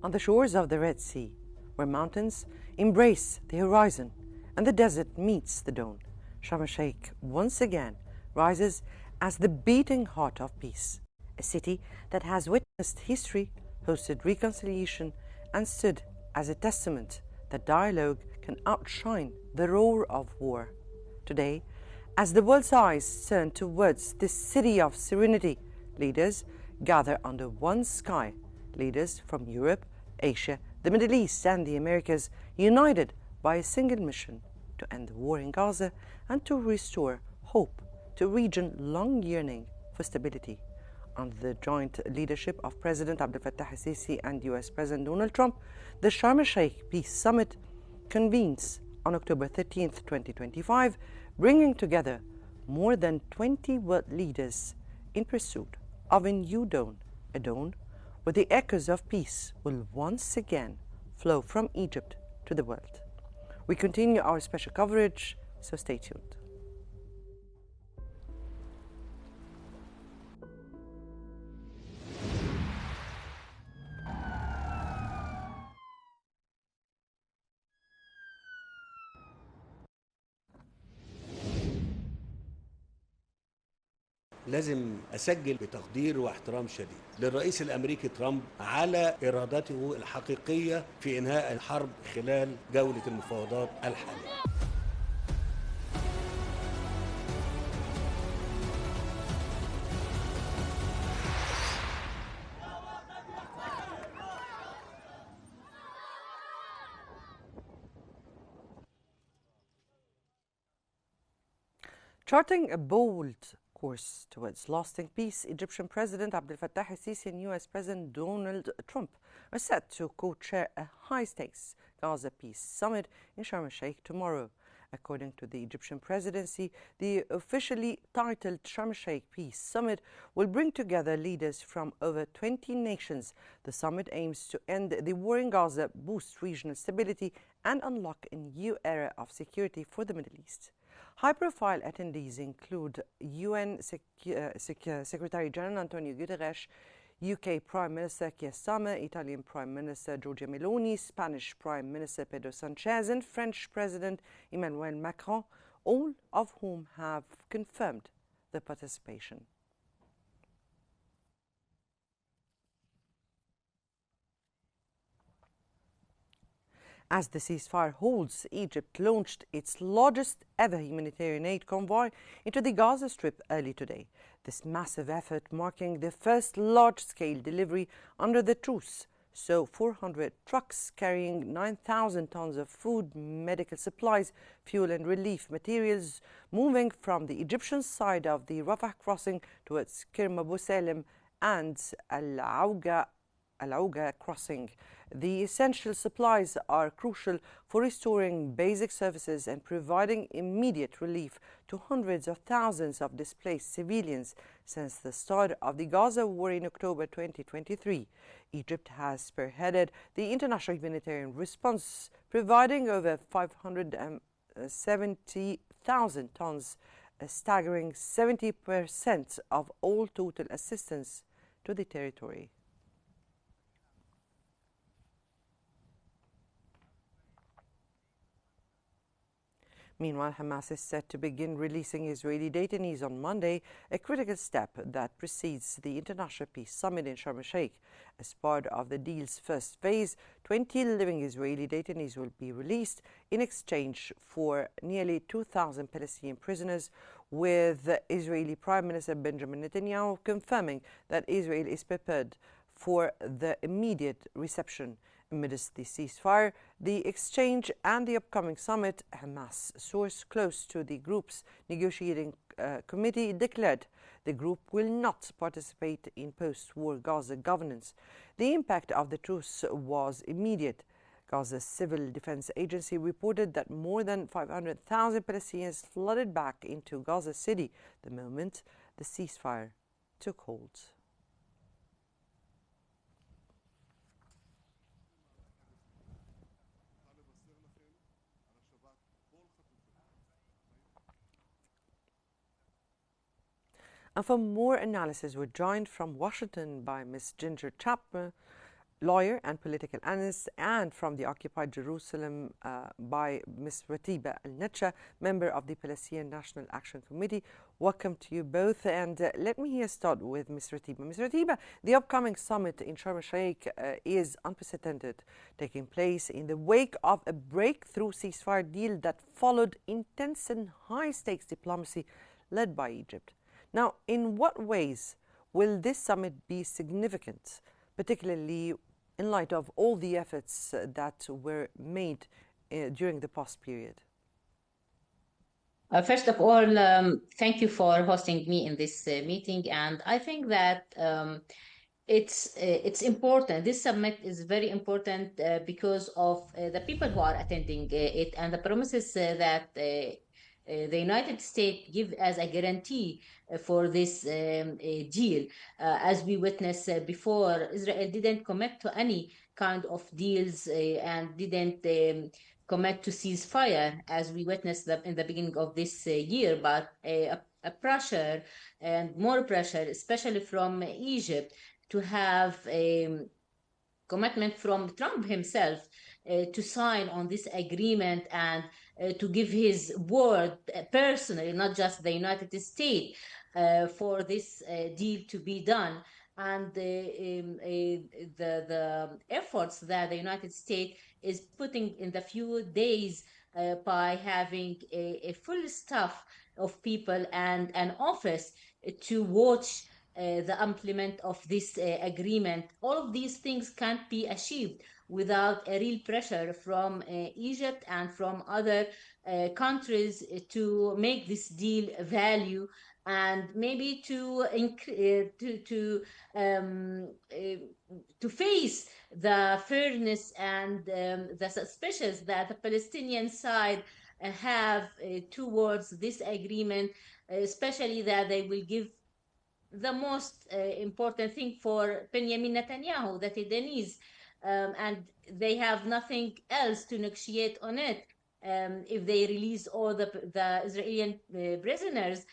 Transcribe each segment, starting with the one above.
On the shores of the Red Sea, where mountains embrace the horizon and the desert meets the dawn, Sharm El-Sheikh once again rises as the beating heart of peace, a city that has witnessed history, hosted reconciliation, and stood as a testament that dialogue can outshine the roar of war. Today, as the world's eyes turn towards this city of serenity, leaders gather under one sky, leaders from Europe, Asia, the Middle East, and the Americas, united by a single mission: to end the war in Gaza and to restore hope to a region long yearning for stability. Under the joint leadership of President Abdel Fattah el-Sisi and US President Donald Trump, the Sharm El-Sheikh Peace Summit convenes on October 13, 2025, bringing together more than 20 world leaders in pursuit of a new dawn, a dawn where the echoes of peace will once again flow from Egypt to the world. We continue our special coverage, so stay tuned. لازم أسجل بتقدير واحترام شديد للرئيس الأمريكي ترامب على إرادته الحقيقية في إنهاء الحرب خلال جولة المفاوضات الحالية. Charting a bold course towards lasting peace, Egyptian President Abdel Fattah el-Sisi and US President Donald Trump are set to co-chair a high-stakes Gaza Peace Summit in Sharm El-Sheikh tomorrow. According to the Egyptian presidency, the officially titled Sharm El-Sheikh Peace Summit will bring together leaders from over 20 nations. The summit aims to end the war in Gaza, boost regional stability, and unlock a new era of security for the Middle East. High-profile attendees include UN Secretary General Antonio Guterres, UK Prime Minister Keir Starmer, Italian Prime Minister Giorgia Meloni, Spanish Prime Minister Pedro Sanchez, and French President Emmanuel Macron, all of whom have confirmed their participation. As the ceasefire holds, Egypt launched its largest ever humanitarian aid convoy into the Gaza Strip early today. This massive effort marking the first large-scale delivery under the truce saw 400 trucks carrying 9,000 tons of food, medical supplies, fuel and relief materials moving from the Egyptian side of the Rafah crossing towards Kerem Abu Salem and Al-Auga crossing. The essential supplies are crucial for restoring basic services and providing immediate relief to hundreds of thousands of displaced civilians since the start of the Gaza war in October 2023. Egypt has spearheaded the international humanitarian response, providing over 570,000 tons, a staggering 70% of all total assistance to the territory. Meanwhile, Hamas is set to begin releasing Israeli detainees on Monday, a critical step that precedes the International Peace Summit in Sharm El-Sheikh. As part of the deal's first phase, 20 living Israeli detainees will be released in exchange for nearly 2,000 Palestinian prisoners, with Israeli Prime Minister Benjamin Netanyahu confirming that Israel is prepared for the immediate reception. Amidst the ceasefire, the exchange, and the upcoming summit, Hamas source close to the group's negotiating committee declared the group will not participate in post-war Gaza governance. The impact of the truce was immediate. Gaza's Civil Defense Agency reported that more than 500,000 Palestinians flooded back into Gaza City the moment the ceasefire took hold. And for more analysis, we're joined from Washington by Ms. Ginger Chapman, lawyer and political analyst, and from the occupied Jerusalem by Ms. Ratiba Al-Netcha, member of the Palestinian National Action Committee. Welcome to you both. And let me here start with Ms. Ratiba. Ms. Ratiba, the upcoming summit in Sharm El-Sheikh is unprecedented, taking place in the wake of a breakthrough ceasefire deal that followed intense and high-stakes diplomacy led by Egypt. Now, in what ways will this summit be significant, particularly in light of all the efforts that were made during the past period? First of all, thank you for hosting me in this meeting. And I think that it's important. This summit is very important because of the people who are attending it and the promises that the United States give as a guarantee for this deal. As we witnessed before, Israel didn't commit to any kind of deals and didn't commit to ceasefire, as we witnessed in the beginning of this year, but a pressure and more pressure, especially from Egypt, to have a commitment from Trump himself to sign on this agreement and to give his word personally, not just the United States, for this deal to be done. And the efforts that the United States is putting in the few days by having a full staff of people and an office to watch the implement of this agreement. All of these things can't be achieved without a real pressure from Egypt and from other countries to make this deal value and maybe to face the fairness and the suspicions that the Palestinian side have towards this agreement, especially that they will give the most important thing for Benjamin Netanyahu, that it is, and they have nothing else to negotiate on it if they release all the Israeli prisoners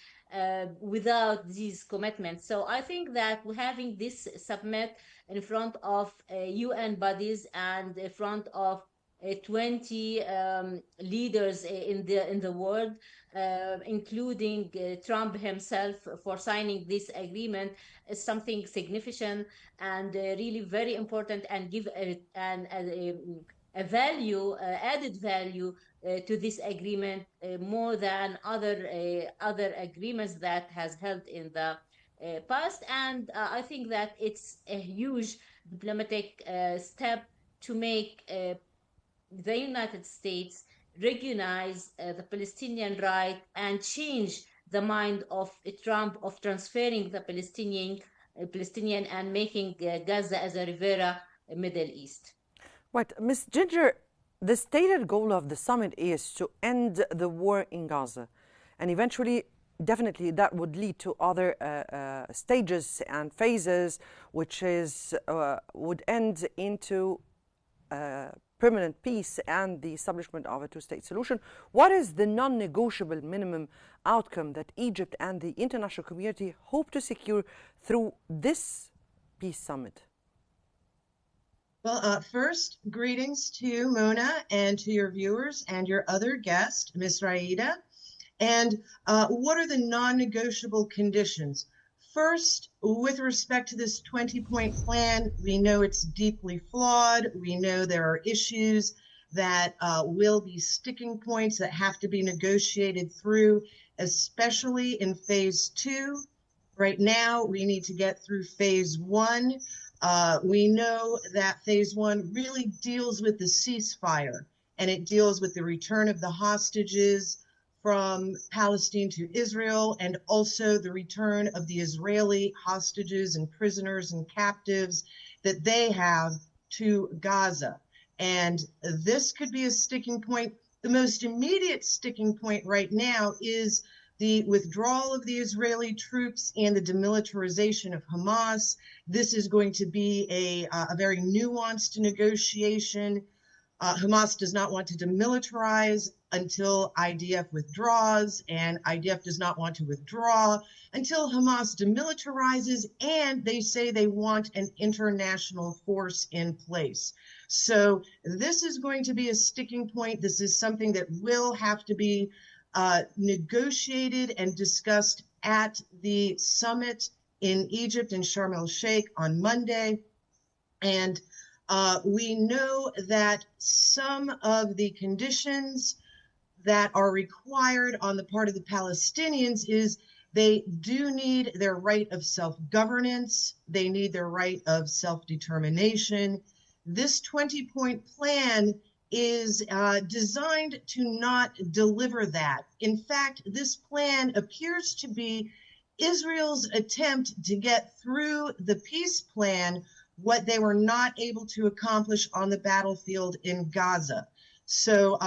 without these commitments. So I think that having this summit in front of UN bodies and in front of 20 leaders in the world, including Trump himself, for signing this agreement, is something significant and really very important, and give a value, added value to this agreement more than other agreements that has held in the past. And I think that it's a huge diplomatic step to make the United States recognize the Palestinian right and change the mind of Trump of transferring the Palestinian and making Gaza as a Rivera Middle East. Right. Ms. Ginger, the stated goal of the summit is to end the war in Gaza, and eventually, definitely, that would lead to other stages and phases, which would end into permanent peace and the establishment of a two-state solution. What is the non-negotiable minimum outcome that Egypt and the international community hope to secure through this peace summit? Well, first, greetings to Mona and to your viewers and your other guest, Ms. Raida. And what are the non-negotiable conditions? First, with respect to this 20-point plan, we know it's deeply flawed. We know there are issues that will be sticking points that have to be negotiated through, especially in phase 2. Right now, we need to get through phase 1. We know that phase 1 really deals with the ceasefire, and it deals with the return of the hostages from Palestine to Israel, and also the return of the Israeli hostages and prisoners and captives that they have to Gaza. And this could be a sticking point. The most immediate sticking point right now is the withdrawal of the Israeli troops and the demilitarization of Hamas. This is going to be a very nuanced negotiation. Hamas does not want to demilitarize until IDF withdraws, and IDF does not want to withdraw until Hamas demilitarizes, and they say they want an international force in place. So this is going to be a sticking point. This is something that will have to be negotiated and discussed at the summit in Egypt in Sharm El-Sheikh on Monday. And we know that some of the conditions that are required on the part of the Palestinians is they do need their right of self-governance. They need their right of self-determination. This 20-point plan is designed to not deliver that. In fact, this plan appears to be Israel's attempt to get through the peace plan what they were not able to accomplish on the battlefield in Gaza. So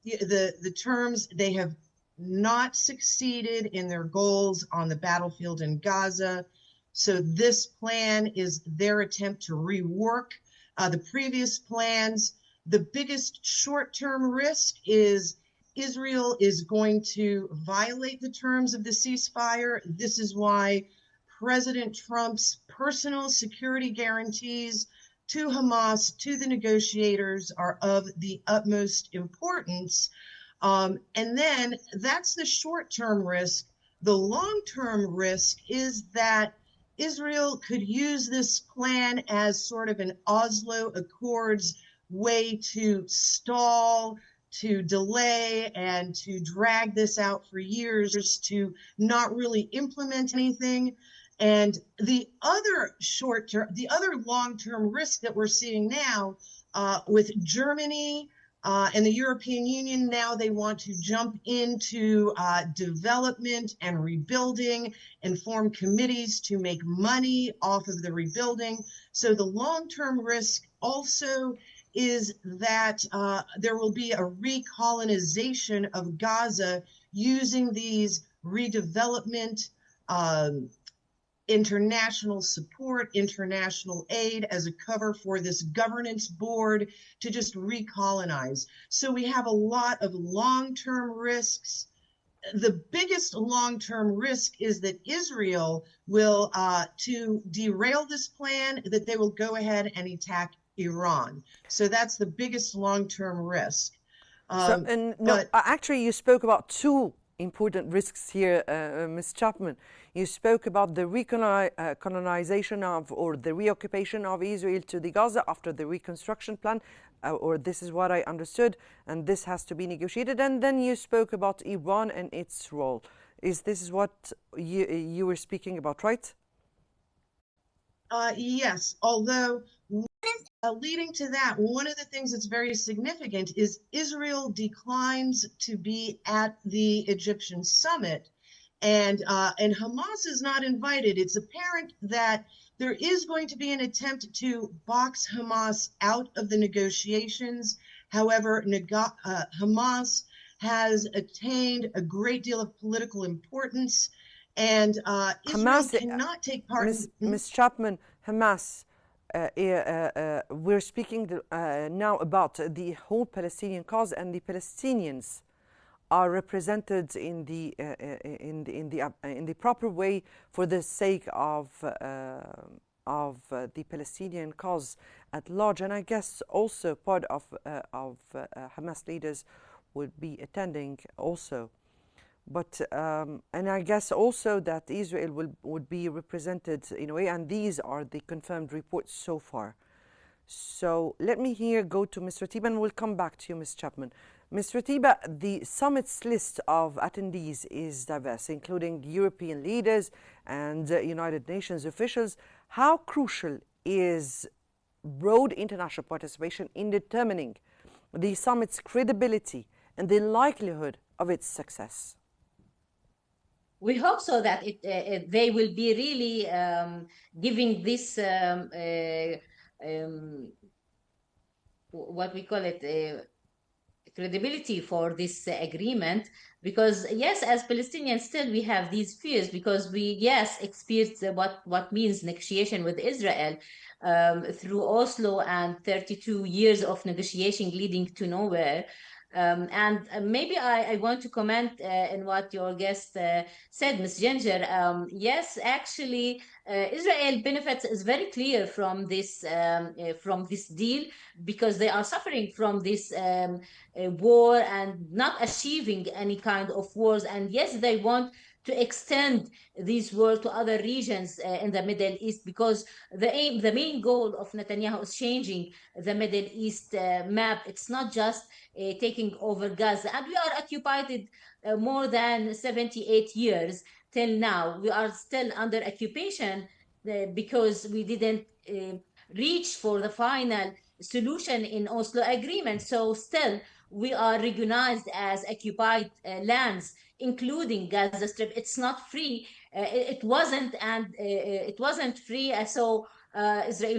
the terms, they have not succeeded in their goals on the battlefield in Gaza. So this plan is their attempt to rework the previous plans. The biggest short-term risk is Israel is going to violate the terms of the ceasefire. This is why President Trump's personal security guarantees to Hamas, to the negotiators, are of the utmost importance. And then that's the short-term risk. The long-term risk is that Israel could use this plan as sort of an Oslo Accords way to stall, to delay, and to drag this out for years, to not really implement anything. And the other long-term risk that we're seeing now with Germany and the European Union, now they want to jump into development and rebuilding and form committees to make money off of the rebuilding. So the long-term risk also is that there will be a recolonization of Gaza using these redevelopment international support, international aid as a cover for this governance board to just recolonize. So we have a lot of long-term risks. The biggest long-term risk is that Israel will, to derail this plan, that they will go ahead and attack Iran. So that's the biggest long-term risk. Actually, you spoke about two important risks here, Ms. Chapman. You spoke about the recolonization of, or the reoccupation of Israel to the Gaza after the reconstruction plan, or this is what I understood, and this has to be negotiated. And then you spoke about Iran and its role. This is what you were speaking about, right? Yes, although leading to that, one of the things that's very significant is Israel declines to be at the Egyptian summit, and Hamas is not invited. It's apparent that there is going to be an attempt to box Hamas out of the negotiations. However, Hamas has attained a great deal of political importance, and Israel cannot take part. Ms. Chapman, Hamas. We're speaking now about the whole Palestinian cause, and the Palestinians are represented in the proper way for the sake of the Palestinian cause at large. And I guess also part of Hamas leaders would be attending also. But and I guess also that Israel would be represented in a way, and these are the confirmed reports so far. So let me here go to Ms. Ratiba, and we'll come back to you, Ms. Chapman. Ms. Ratiba, the summit's list of attendees is diverse, including European leaders and United Nations officials. How crucial is broad international participation in determining the summit's credibility and the likelihood of its success? We hope so that they will be really giving this what we call it credibility for this agreement, because yes, as Palestinians still we have these fears, because we yes experienced what means negotiation with Israel through Oslo and 32 years of negotiation leading to nowhere. And maybe I want to comment in what your guest said, Ms. Ginger. Yes, actually, Israel benefits is very clear from this deal, because they are suffering from this war and not achieving any kind of wars. And yes, they want to extend this war to other regions in the Middle East, because the main goal of Netanyahu is changing the Middle East map. It's not just taking over Gaza, and we are occupied more than 78 years till now. We are still under occupation because we didn't reach for the final solution in Oslo agreement. So still we are recognized as occupied lands, including Gaza Strip. It's not free. It wasn't free. Israel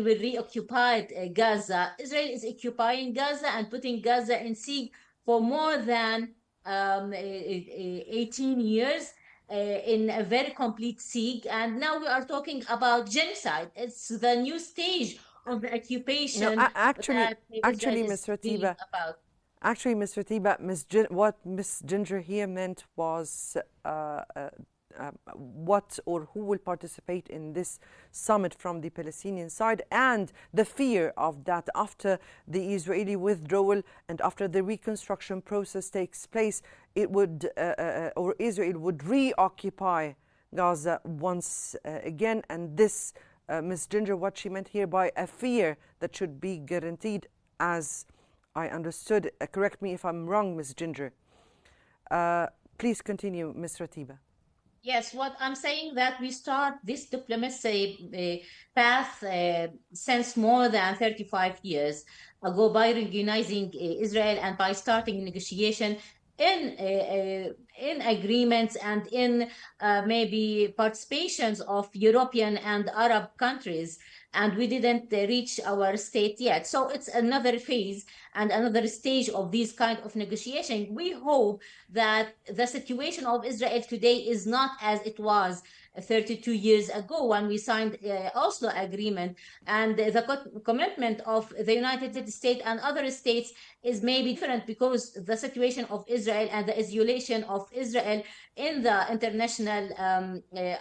will reoccupy Gaza. Israel is occupying Gaza and putting Gaza in siege for more than 18 years. In a very complete siege, and now we are talking about genocide. It's the new stage of the No, occupation that Israel actually, is Ms. dealing Ratiba, about. actually, Ms. Ratiba, what Ms. Ginger here meant was what or who will participate in this summit from the Palestinian side, and the fear of that after the Israeli withdrawal and after the reconstruction process takes place, it would or Israel would reoccupy Gaza once again. And this, Ms. Ginger, what she meant here by a fear that should be guaranteed, as I understood. Correct me if I'm wrong, Ms. Ginger. Please continue, Ms. Ratiba. Yes, what I'm saying that we start this diplomacy path since more than 35 years ago by recognizing Israel and by starting negotiation in agreements and in maybe participations of European and Arab countries, and we didn't reach our state yet. So it's another phase and another stage of this kind of negotiation. We hope that the situation of Israel today is not as it was 32 years ago when we signed Oslo agreement, and the commitment of the United States and other states is maybe different, because the situation of Israel and the isolation of Israel in the international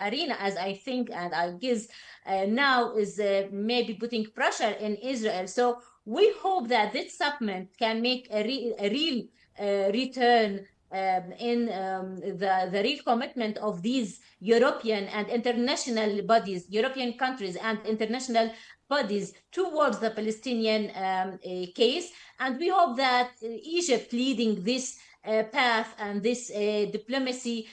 arena, as I think and I guess now, is maybe putting pressure in Israel. So we hope that this summit can make a real return in the real commitment of these European and international bodies, European countries and international bodies towards the Palestinian case. And we hope that Egypt leading this path and this diplomacy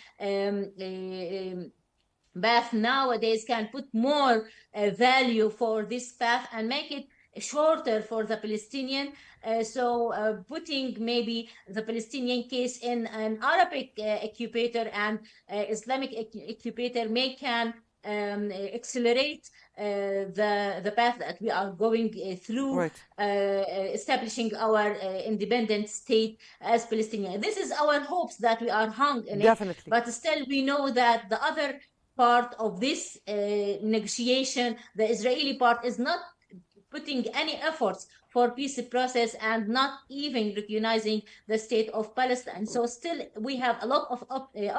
path nowadays can put more value for this path and make it shorter for the Palestinian. Putting maybe the Palestinian case in an Arabic occupator and Islamic occupator may can accelerate the path that we are going through, Right. establishing our independent state as Palestinian. This is our hopes that we are hung in it, Definitely. but still we know that the other part of this negotiation, the Israeli part, is not putting any efforts for peace process and not even recognizing the state of Palestine. So still we have a lot of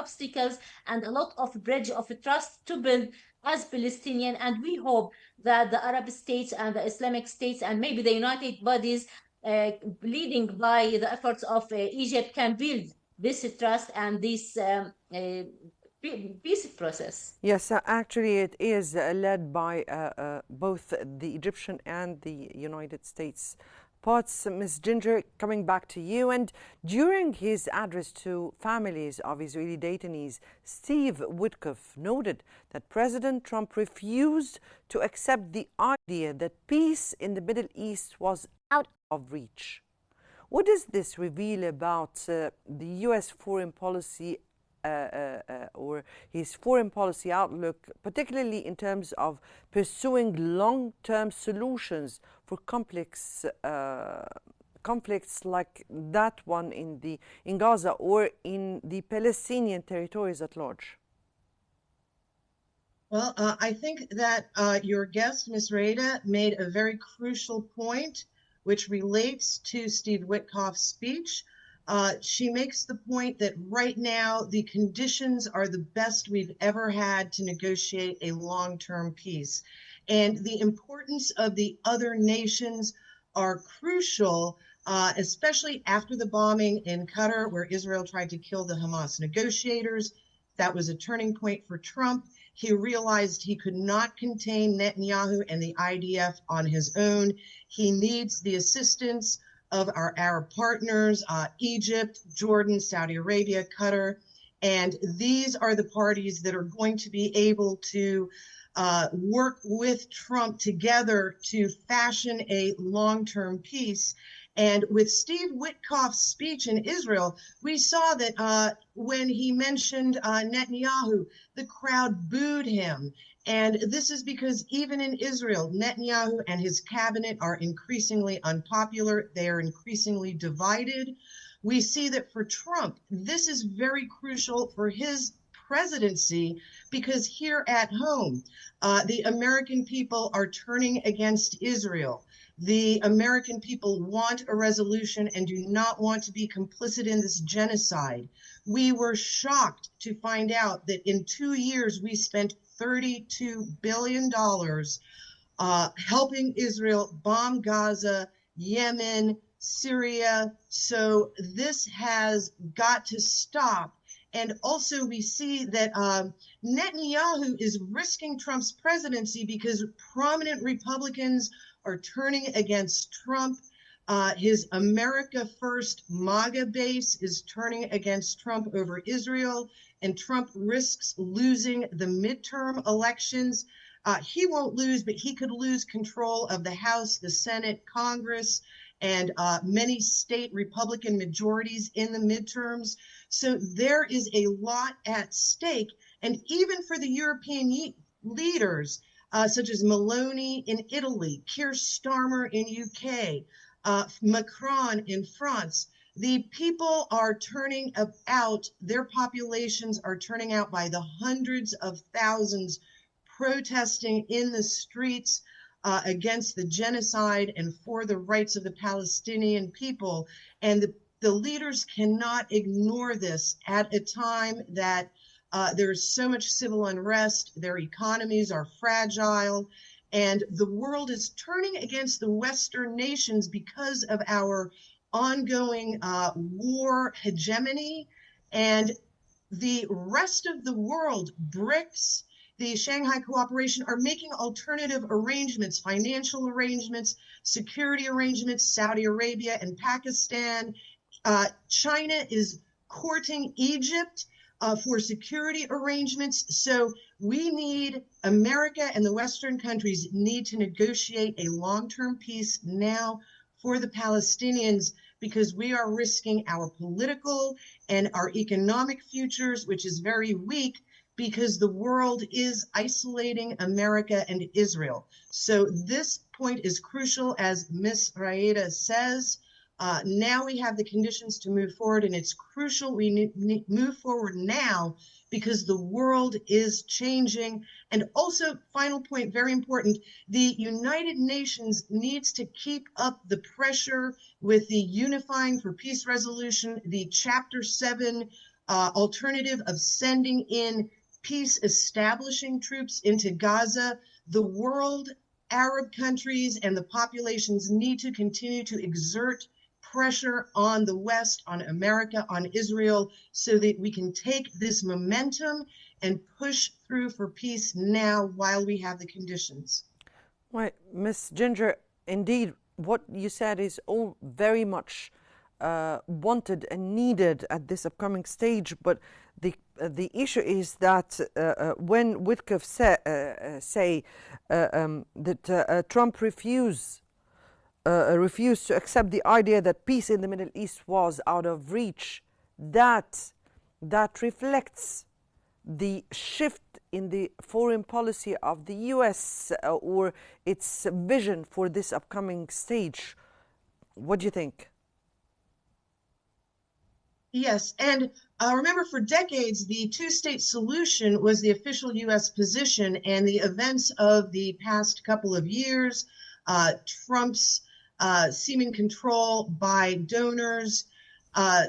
obstacles and a lot of bridge of trust to build as Palestinian, and we hope that the Arab states and the Islamic states and maybe the United bodies leading by the efforts of Egypt can build this trust and this peace process. Yes, actually, it is led by both the Egyptian and the United States parts. Ms. Ginger, coming back to you, and during his address to families of Israeli detainees, Steve Witkoff noted that President Trump refused to accept the idea that peace in the Middle East was out of reach. What does this reveal about the U.S. foreign policy or his foreign policy outlook, particularly in terms of pursuing long-term solutions for complex conflicts like that one in Gaza or in the Palestinian territories at large? Well, I think that your guest, Ms. Raida, made a very crucial point, which relates to Steve Witkoff's speech. She makes the point that right now the conditions are the best we've ever had to negotiate a long-term peace. And the importance of the other nations are crucial, especially after the bombing in Qatar, where Israel tried to kill the Hamas negotiators. That was a turning point for Trump. He realized he could not contain Netanyahu and the IDF on his own. He needs the assistance of our Arab partners, Egypt, Jordan, Saudi Arabia, Qatar. And these are the parties that are going to be able to work with Trump together to fashion a long-term peace. And with Steve Witkoff's speech in Israel, we saw that when he mentioned Netanyahu, the crowd booed him. And this is because even in Israel, Netanyahu and his cabinet are increasingly unpopular. They are increasingly divided. We see that for Trump, this is very crucial for his presidency, because here at home, the American people are turning against Israel. The American people want a resolution and do not want to be complicit in this genocide. We were shocked to find out that in 2 years, we spent $32 billion helping Israel bomb Gaza, Yemen, Syria. So this has got to stop. And also we see that Netanyahu is risking Trump's presidency because prominent Republicans are turning against Trump. His America First MAGA base is turning against Trump over Israel, and Trump risks losing the midterm elections. He won't lose, but he could lose control of the House, the Senate, Congress, and many state Republican majorities in the midterms. So there is a lot at stake. And even for the European leaders, such as Meloni in Italy, Keir Starmer in UK, Macron in France, the people are turning out, their populations are turning out by the hundreds of thousands, protesting in the streets against the genocide and for the rights of the Palestinian people. And the leaders cannot ignore this at a time that there's so much civil unrest, their economies are fragile, and the world is turning against the Western nations because of our ongoing war hegemony. And the rest of the world, BRICS, the Shanghai Cooperation, are making alternative arrangements, financial arrangements, security arrangements, Saudi Arabia and Pakistan. China is courting Egypt for security arrangements. So we need, America and the Western countries need to negotiate a long-term peace now for the Palestinians, because we are risking our political and our economic futures, which is very weak, because the world is isolating America and Israel. So this point is crucial, as Ms. Raeda says. Now we have the conditions to move forward, and it's crucial we need move forward now, because the world is changing. And also, final point, very important, the United Nations needs to keep up the pressure with the Unifying for Peace resolution, the Chapter 7 alternative of sending in peace establishing troops into Gaza. The world, Arab countries, and the populations need to continue to exert pressure on the West, on America, on Israel, so that we can take this momentum and push through for peace now while we have the conditions. Right, Ms. Ginger, indeed, what you said is all very much wanted and needed at this upcoming stage, but the issue is that when Witkoff say that Trump refused to accept the idea that peace in the Middle East was out of reach, that reflects the shift in the foreign policy of the US or its vision for this upcoming stage. What do you think? Yes, and remember, for decades, the two-state solution was the official U.S. position, and the events of the past couple of years, Trump's seeming control by donors, uh,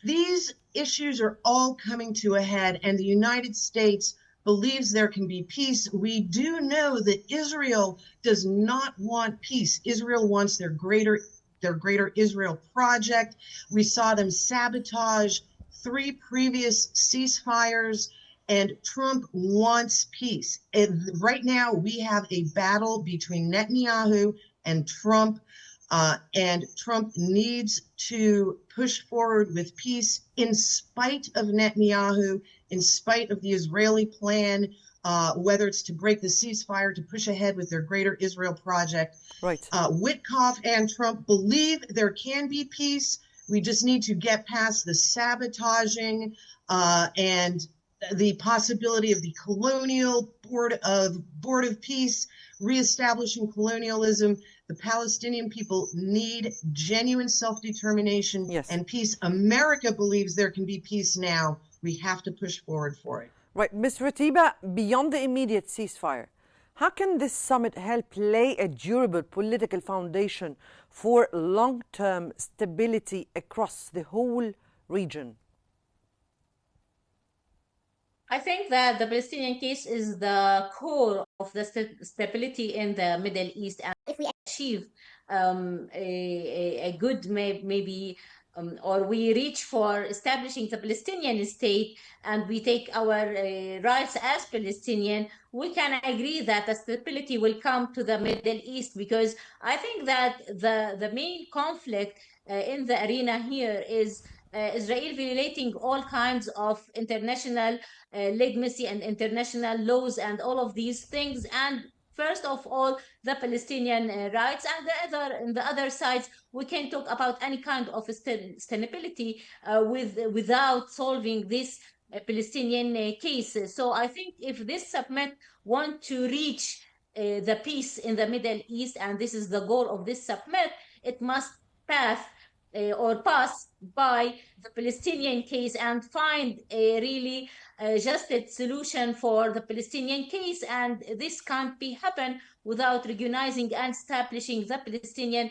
these issues are all coming to a head, and the United States believes there can be peace. We do know that Israel does not want peace. Israel wants their greater Israel project. We saw them sabotage 3 previous ceasefires, and Trump wants peace. And right now, we have a battle between Netanyahu and Trump. And Trump needs to push forward with peace in spite of Netanyahu, in spite of the Israeli plan, whether it's to break the ceasefire, to push ahead with their greater Israel project. Right. Witkoff and Trump believe there can be peace. We just need to get past the sabotaging and the possibility of the colonial board of peace, reestablishing colonialism. The Palestinian people need genuine self-determination and peace. America believes there can be peace now. We have to push forward for it. Right. Ms. Ratiba, beyond the immediate ceasefire, how can this summit help lay a durable political foundation for long-term stability across the whole region? I think that the Palestinian case is the core of the stability in the Middle East. And if we achieve a good maybe or we reach for establishing the Palestinian state and we take our rights as Palestinian, we can agree that the stability will come to the Middle East, because I think that the main conflict in the arena here is Israel violating all kinds of international legitimacy and international laws and all of these things. And first of all, the Palestinian rights, and the other sides, we can talk about any kind of stability without solving this Palestinian case. So I think if this summit want to reach the peace in the Middle East, and this is the goal of this summit, it must pass by the Palestinian case and find a really just a solution for the Palestinian case. And this can't be happen without recognizing and establishing the Palestinian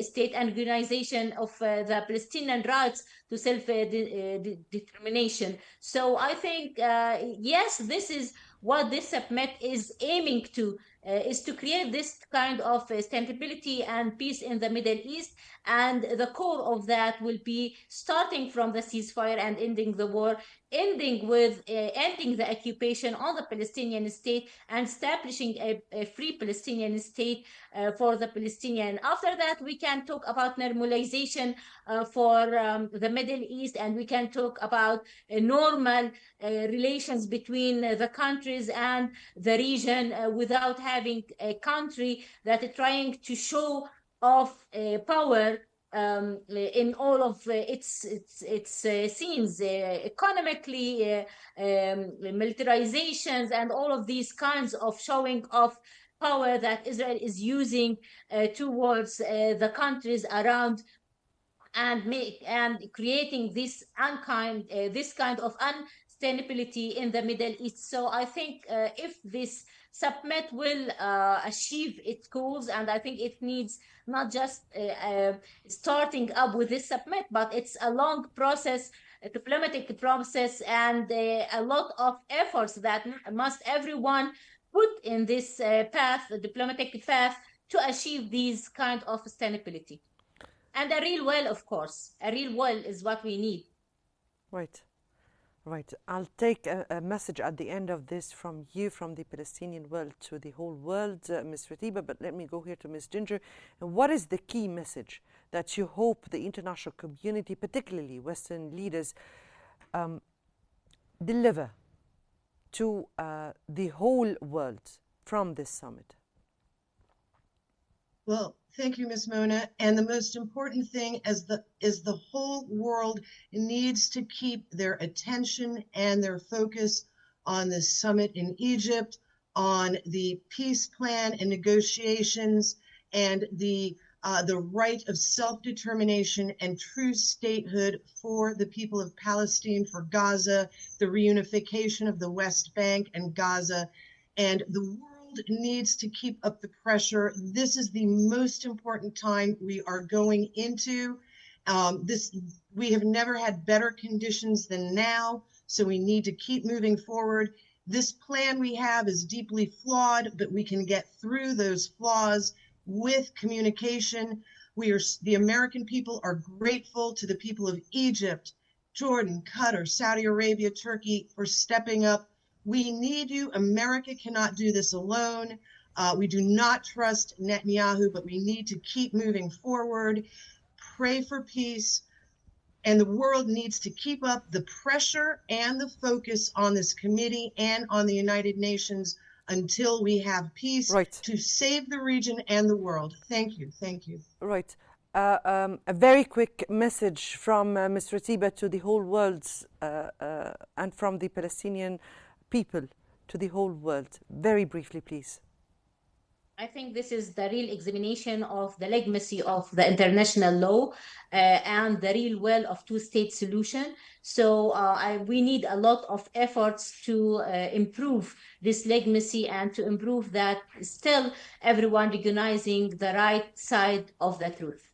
state and organization of the Palestinian rights to self-determination. So I think, yes, this is what this summit is aiming to, is to create this kind of stability and peace in the Middle East. And the core of that will be starting from the ceasefire and ending the war, ending the occupation on the Palestinian state, and establishing a free Palestinian state for the Palestinian. After that, we can talk about normalization for the Middle East, and we can talk about normal relations between the countries and the region without having a country that is trying to show off power in all of its scenes, economically, militarizations, and all of these kinds of showing off power that Israel is using towards the countries around, and creating this kind of unsustainability in the Middle East. So I think if this summit will achieve its goals, and I think it needs not just starting up with this summit, but it's a long process, a diplomatic process, and a lot of efforts that must everyone put in this path, the diplomatic path, to achieve these kind of sustainability. And a real well, of course. A real well is what we need. Right. Right. I'll take a message at the end of this from you, from the Palestinian world to the whole world, Ms. Ratiba, but let me go here to Ms. Ginger. What is the key message that you hope the international community, particularly Western leaders, deliver to the whole world from this summit? Well, thank you, Ms. Mona. And the most important thing is the whole world needs to keep their attention and their focus on the summit in Egypt, on the peace plan and negotiations, and the the right of self-determination and true statehood for the people of Palestine, for Gaza, the reunification of the West Bank and Gaza. And the world needs to keep up the pressure. This is the most important time we are going into. We have never had better conditions than now, so we need to keep moving forward. This plan we have is deeply flawed, but we can get through those flaws with communication. The American people are grateful to the people of Egypt, Jordan, Qatar, Saudi Arabia, Turkey for stepping up. We need you. America cannot do this alone. We do not trust Netanyahu, but we need to keep moving forward. Pray for peace. And the world needs to keep up the pressure and the focus on this committee and on the United Nations until we have peace to save the region and the world. Thank you. Thank you. Right. A very quick message from Ms. Ratiba to the whole world and from the Palestinian people to the whole world. Very briefly, please. I think this is the real examination of the legacy of the international law and the real will of two-state solution. So we need a lot of efforts to improve this legacy and to improve that still everyone recognizing the right side of the truth.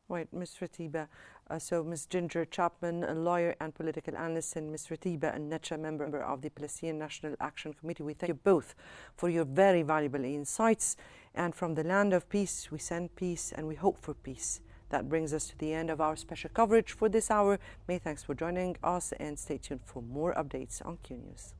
Right, Ms. Ratiba. So Ms. Ginger Chapman, a lawyer and political analyst, and Ms. Ratiba An-Netcha, member of the Palestinian National Action Committee. We thank you both for your very valuable insights. And from the land of peace, we send peace and we hope for peace. That brings us to the end of our special coverage for this hour. Many thanks for joining us and stay tuned for more updates on Qnews.